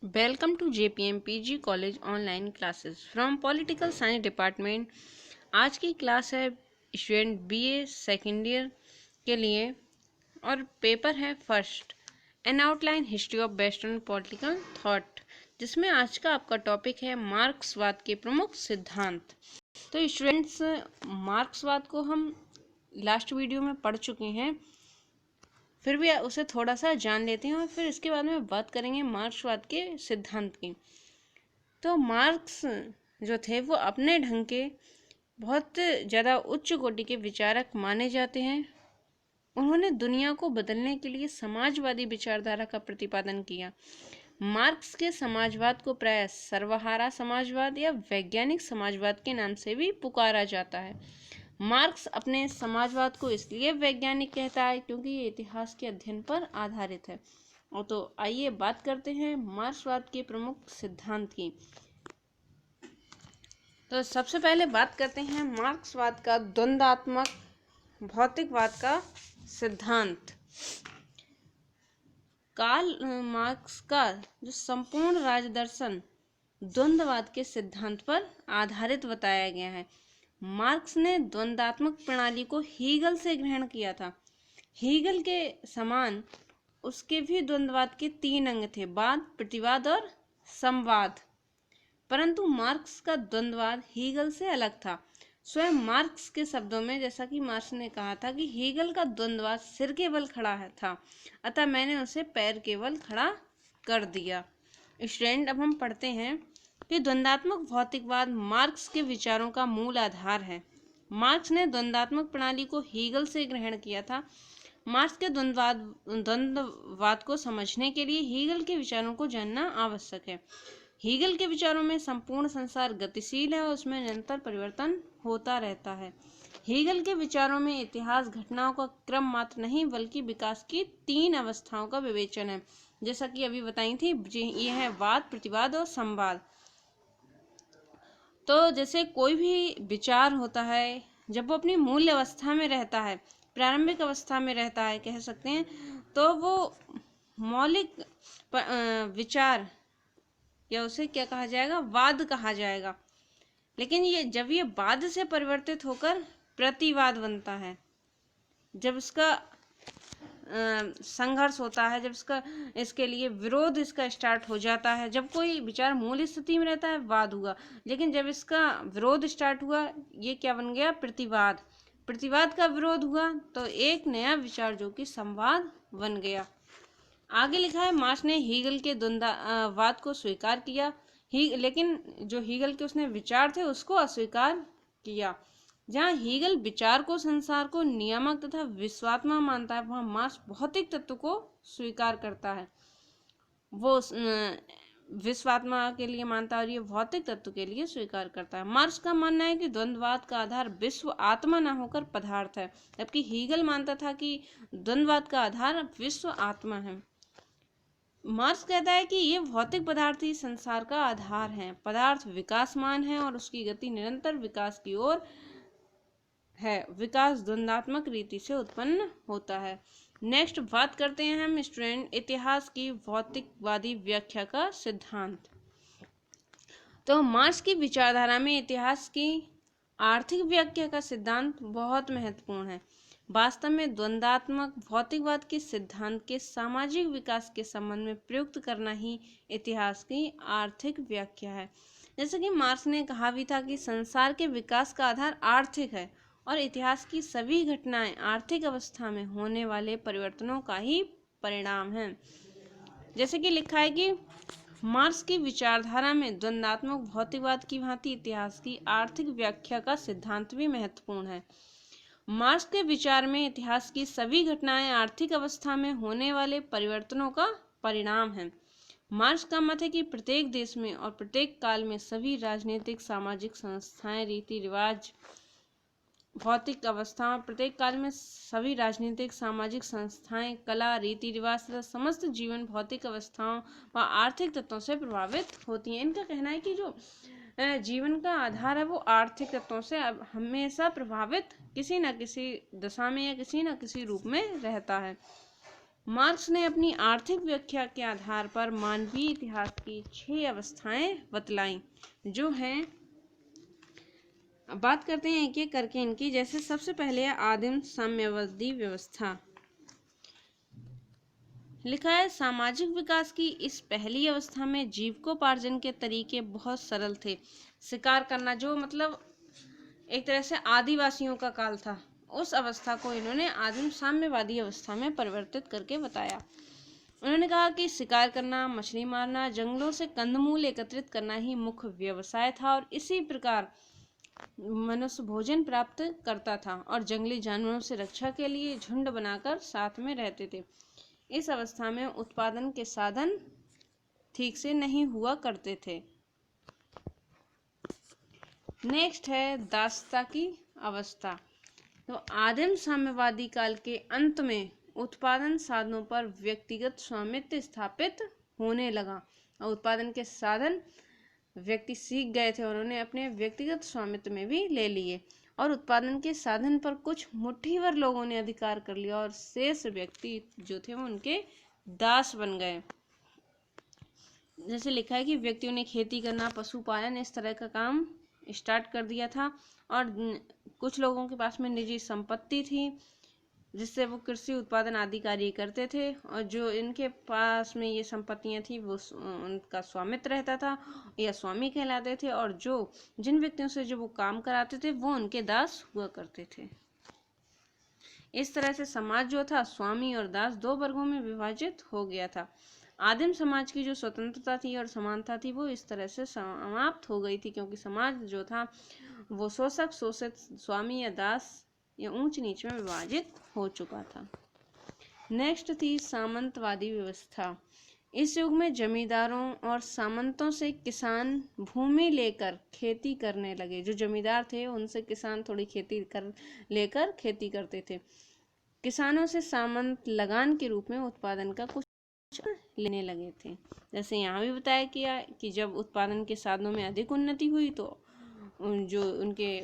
Welcome to JPM PG College online classes from political science department. आज की class है student BA second year के लिए और पेपर है first N outline history of western political thought, जिसमें आज का आपका टॉपिक है मार्क्सवाद के प्रमुख सिद्धांत। तो स्टूडेंट्स, मार्क्सवाद को हम लास्ट वीडियो में पढ़ चुके हैं, फिर भी उसे थोड़ा सा जान लेते हैं और फिर इसके बाद में बात करेंगे मार्क्सवाद के सिद्धांत की। तो मार्क्स जो थे वो अपने ढंग के बहुत ज़्यादा उच्च कोटि के विचारक माने जाते हैं। उन्होंने दुनिया को बदलने के लिए समाजवादी विचारधारा का प्रतिपादन किया। मार्क्स के समाजवाद को प्रायः सर्वहारा समाजवाद या वैज्ञानिक समाजवाद के नाम से भी पुकारा जाता है। मार्क्स अपने समाजवाद को इसलिए वैज्ञानिक कहता है क्योंकि ये इतिहास के अध्ययन पर आधारित है। और तो आइए बात करते हैं मार्क्सवाद के प्रमुख सिद्धांत की। तो सबसे पहले बात करते हैं मार्क्सवाद का द्वंद्वात्मक भौतिकवाद का सिद्धांत। कार्ल मार्क्स का जो संपूर्ण राजदर्शन द्वंद्ववाद के सिद्धांत पर आधारित बताया गया है। मार्क्स ने द्वंद्वात्मक प्रणाली को हीगल से ग्रहण किया था। हीगल के समान उसके भी द्वंद्ववाद के 3 अंग थे, वाद, प्रतिवाद और संवाद। परंतु मार्क्स का द्वंद्ववाद हीगल से अलग था। स्वयं मार्क्स के शब्दों में, जैसा कि मार्क्स ने कहा था कि हीगल का द्वंद्ववाद सिर के बल खड़ा था, अतः मैंने उसे पैर के बल खड़ा कर दिया। स्टूडेंट, अब हम पढ़ते हैं कि द्वंद्वात्मक भौतिकवाद मार्क्स के विचारों का मूल आधार है। मार्क्स ने द्वंद्वात्मक प्रणाली को हीगल से ग्रहण किया था। मार्क्स के द्वंद्ववाद को समझने के लिए हीगल के विचारों को जानना आवश्यक है। हीगल के विचारों में संपूर्ण संसार गतिशील है और उसमें निरंतर परिवर्तन होता रहता है। हीगल के विचारों में इतिहास घटनाओं का क्रम मात्र नहीं बल्कि विकास की 3 अवस्थाओं का विवेचन है, जैसा कि अभी बताई थी। ये है वाद, प्रतिवाद और संवाद। तो जैसे कोई भी विचार होता है, जब वो अपनी मूल अवस्था में रहता है, प्रारंभिक अवस्था में रहता है कह सकते हैं, तो वो मौलिक विचार या उसे क्या कहा जाएगा, वाद कहा जाएगा। लेकिन जब ये वाद से परिवर्तित होकर प्रतिवाद बनता है, जब इसका संघर्ष होता है, जब इसके लिए विरोध इसका स्टार्ट हो जाता है। जब कोई विचार मूल स्थिति में रहता है, वाद हुआ, लेकिन जब इसका विरोध स्टार्ट हुआ, ये क्या बन गया, प्रतिवाद। प्रतिवाद का विरोध हुआ तो एक नया विचार जो कि संवाद बन गया। आगे लिखा है, मार्क्स ने हीगल के द्वंद्ववाद को स्वीकार किया, लेकिन जो हीगल के उसने विचार थे उसको अस्वीकार किया। जहाँ हीगल विचार को, संसार को नियामक तथा विश्वात्मक मानता है, वहाँ मार्क्स भौतिक तत्व को स्वीकार करता है। वो विश्वात्मा के लिए मानता है और ये भौतिक तत्व के लिए स्वीकार करता है। मार्क्स का मानना है कि द्वंद्ववाद का आधार विश्व आत्मा न होकर पदार्थ है, जबकि हीगल मानता था कि द्वंद्ववाद का आधार विश्व आत्मा है। मार्क्स कहता है कि ये भौतिक पदार्थ ही संसार का आधार है। पदार्थ विकासमान है और उसकी गति निरंतर विकास की ओर है। विकास द्वंद्वात्मक रीति से उत्पन्न होता है। नेक्स्ट बात करते हैं हम स्टूडेंट इतिहास की भौतिकवादी व्याख्या का सिद्धांत। तो मार्क्स की विचारधारा में इतिहास की आर्थिक व्याख्या का सिद्धांत बहुत महत्वपूर्ण है। वास्तव में द्वंद्वात्मक भौतिकवाद के सिद्धांत के सामाजिक विकास के संबंध में प्रयुक्त करना ही इतिहास की आर्थिक व्याख्या है। जैसे कि मार्क्स ने कहा भी था कि संसार के विकास का आधार आर्थिक है और इतिहास की सभी घटनाएं आर्थिक अवस्था में होने वाले परिवर्तनों का ही परिणाम हैं। जैसे कि लिखा है कि मार्क्स की विचारधारा में द्वंद्वात्मक भौतिकवाद की भांति इतिहास की आर्थिक व्याख्या का सिद्धांत भी महत्वपूर्ण है। मार्क्स के विचार में इतिहास की सभी घटनाएं आर्थिक अवस्था में होने वाले परिवर्तनों का परिणाम हैं। मार्क्स का मत है कि प्रत्येक देश में और प्रत्येक काल में सभी राजनीतिक, सामाजिक संस्थाएं, रीति रिवाज, भौतिक अवस्थाओं, प्रत्येक काल में सभी राजनीतिक, सामाजिक संस्थाएं, कला, रीति रिवाज तथा समस्त जीवन भौतिक अवस्थाओं व आर्थिक तत्वों से प्रभावित होती हैं। इनका कहना है कि जो जीवन का आधार है वो आर्थिक तत्वों से हमेशा प्रभावित किसी न किसी दशा में या किसी न किसी रूप में रहता है। मार्क्स ने अपनी आर्थिक व्याख्या के आधार पर मानवीय इतिहास की 6 अवस्थाएं बतलाई, जो हैं, अब बात करते हैं एक एक करके इनकी। जैसे सबसे पहले है आदिम साम्यवादी व्यवस्था। लिखा है, सामाजिक विकास की इस पहली अवस्था में जीविकोपार्जन के तरीके बहुत सरल थे। शिकार करना, जो मतलब एक तरह से आदिवासियों का काल था, उस अवस्था को इन्होंने आदिम साम्यवादी अवस्था में परिवर्तित करके बताया। उन्होंने कहा कि शिकार करना, मछली मारना, जंगलों से कंदमूल एकत्रित करना ही मुख्य व्यवसाय था और इसी प्रकार मनुष्य भोजन प्राप्त करता था और जंगली जानवरों से रक्षा के लिए झुंड बनाकर साथ में रहते थे। इस अवस्था में उत्पादन के साधन ठीक से नहीं हुआ करते थे। नेक्स्ट है दासता की अवस्था। तो आदिम साम्यवादी काल के अंत में उत्पादन साधनों पर व्यक्तिगत स्वामित्व स्थापित होने लगा और उत्पादन के साधन व्यक्ति सीख गए थे, उन्होंने अपने व्यक्तिगत स्वामित्व में भी ले लिए और उत्पादन के साधन पर कुछ मुट्ठीभर लोगों ने अधिकार कर लिया और शेष व्यक्ति जो थे वो उनके दास बन गए। जैसे लिखा है कि व्यक्तियों ने खेती करना, पशुपालन, इस तरह का काम स्टार्ट कर दिया था और कुछ लोगों के पास में निजी संपत्ति थी जिससे वो कृषि उत्पादन आदि कार्य करते थे और जो इनके पास में ये संपत्तियां थी वो उनका स्वामित्व रहता था या स्वामी कहलाते थे और जो जिन व्यक्तियों से जो वो काम कराते थे वो उनके दास हुआ करते थे। इस तरह से समाज जो था स्वामी और दास दो वर्गों में विभाजित हो गया था। आदिम समाज की जो स्वतंत्रता थी और समानता थी वो इस तरह से समाप्त हो गई थी क्योंकि समाज जो था वो शोषक, शोषित, स्वामी या दास या ऊंच नीच में विभाजित हो चुका था। नेक्स्ट थी सामंतवादी व्यवस्था। इस युग में जमींदारों और सामंतों से किसान भूमि लेकर खेती करने लगे। जो जमींदार थे उनसे किसान थोड़ी खेती कर लेकर खेती करते थे। किसानों से सामंत लगान के रूप में उत्पादन का कुछ लेने लगे थे। जैसे यहाँ भी बताया गया कि जब उत्पादन के साधनों में अधिक उन्नति हुई तो जो उनके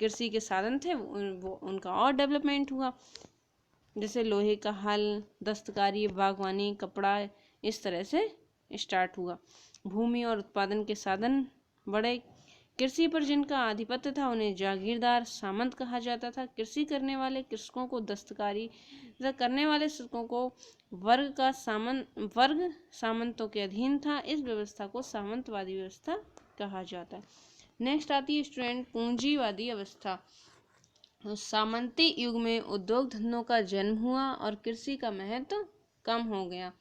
कृषि के साधन थे वो उनका और डेवलपमेंट हुआ। जैसे लोहे का हल, दस्तकारी, बागवानी, कपड़ा, इस तरह से स्टार्ट हुआ। भूमि और उत्पादन के साधन बढ़े। कृषि पर जिनका आधिपत्य था उन्हें जागीरदार, सामंत कहा जाता था। कृषि करने वाले कृषकों को दस्तकारी, करने वाले कृषकों को वर्ग सामंतों के अधीन था। इस व्यवस्था को सामंतवादी व्यवस्था कहा जाता है। नेक्स्ट आती है स्टूडेंट पूंजीवादी अवस्था। सामंती युग में उद्योग धंधों का जन्म हुआ और कृषि का महत्व कम हो गया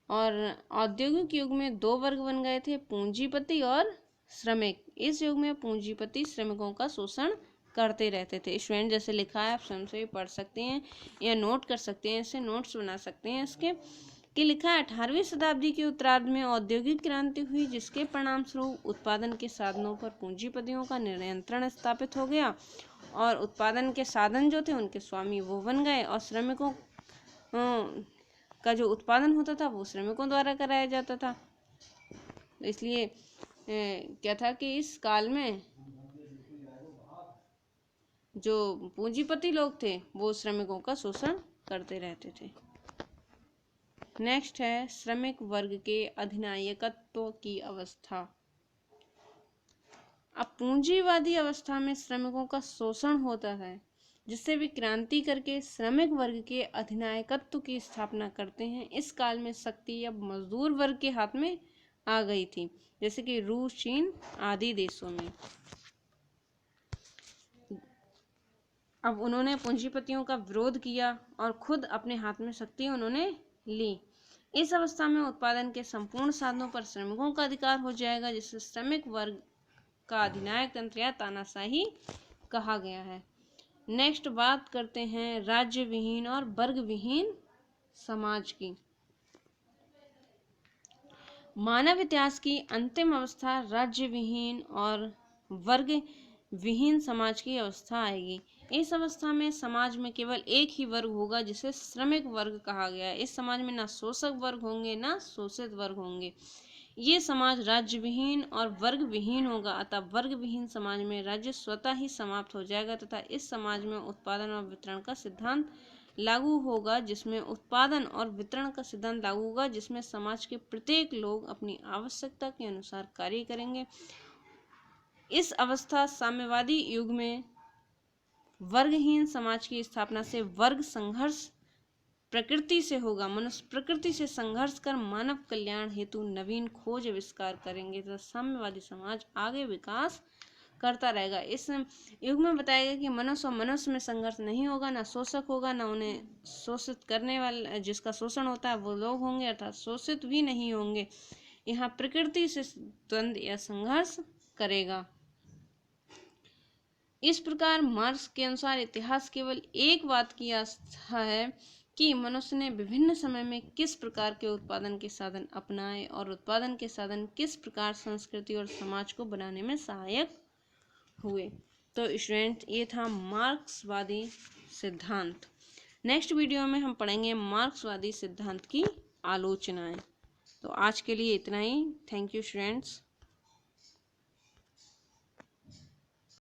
और औद्योगिक युग में दो वर्ग बन गए थे, पूंजीपति और श्रमिक। इस युग में पूंजीपति श्रमिकों का शोषण करते रहते थे। स्टूडेंट जैसे लिखा है आप स्वयं से भी पढ़ सकते हैं या नोट कर सकते हैं, इससे नोट्स बना सकते हैं इसके कि लिखा है 18वीं शताब्दी के उत्तरार्ध में औद्योगिक क्रांति हुई जिसके परिणाम स्वरूप उत्पादन के साधनों पर पूंजीपतियों का नियंत्रण स्थापित हो गया और उत्पादन के साधन जो थे उनके स्वामी वो बन गए और श्रमिकों का जो उत्पादन होता था वो श्रमिकों द्वारा कराया जाता था। इसलिए क्या था कि इस काल में जो पूंजीपति लोग थे वो श्रमिकों का शोषण करते रहते थे। नेक्स्ट है श्रमिक वर्ग के अधिनायकत्व की अवस्था। अब पूंजीवादी अवस्था में श्रमिकों का शोषण होता है जिससे वे क्रांति करके श्रमिक वर्ग के अधिनायकत्व की स्थापना करते हैं। इस काल में शक्ति अब मजदूर वर्ग के हाथ में आ गई थी जैसे कि रूस, चीन आदि देशों में। अब उन्होंने पूंजीपतियों का विरोध किया और खुद अपने हाथ में शक्ति उन्होंने ली। इस अवस्था में उत्पादन के संपूर्ण साधनों पर श्रमिकों का अधिकार हो जाएगा जिससे श्रमिक वर्ग का अधिनायक तंत्र या तानाशाही कहा गया है। नेक्स्ट बात करते हैं राज्य विहीन और वर्ग विहीन समाज की। मानव इतिहास की अंतिम अवस्था राज्य विहीन और वर्ग विहीन समाज की अवस्था आएगी। इस अवस्था में समाज में केवल एक ही वर्ग होगा जिसे श्रमिक वर्ग कहा गया है। इस समाज में ना शोषक वर्ग होंगे ना शोषित वर्ग होंगे। ये समाज राज्य विहीन और वर्ग विहीन होगा, अतः वर्ग विहीन समाज में राज्य स्वतः ही समाप्त हो जाएगा तथा इस समाज में उत्पादन और वितरण का सिद्धांत लागू होगा, जिसमें उत्पादन और वितरण का सिद्धांत लागू होगा, जिसमें समाज के प्रत्येक लोग अपनी आवश्यकता के अनुसार कार्य करेंगे। इस अवस्था साम्यवादी युग में वर्गहीन समाज की स्थापना से वर्ग संघर्ष प्रकृति से होगा। मनुष्य प्रकृति से संघर्ष कर मानव कल्याण हेतु नवीन खोज आविष्कार करेंगे तो साम्यवादी समाज आगे विकास करता रहेगा। इस युग में बताया गया कि मनुष्य और मनुष्य में संघर्ष नहीं होगा, ना शोषक होगा, ना उन्हें शोषित करने वाले जिसका शोषण होता है वो लोग होंगे, अर्थात शोषित भी नहीं होंगे। यहाँ प्रकृति से द्वंद्व या संघर्ष करेगा। इस प्रकार मार्क्स के अनुसार इतिहास केवल एक बात की आस्था है कि मनुष्य ने विभिन्न समय में किस प्रकार के उत्पादन के साधन अपनाए और उत्पादन के साधन किस प्रकार संस्कृति और समाज को बनाने में सहायक हुए। तो स्टूडेंट, ये था मार्क्सवादी सिद्धांत। नेक्स्ट वीडियो में हम पढ़ेंगे मार्क्सवादी सिद्धांत की आलोचनाएं। तो आज के लिए इतना ही। Thank you students.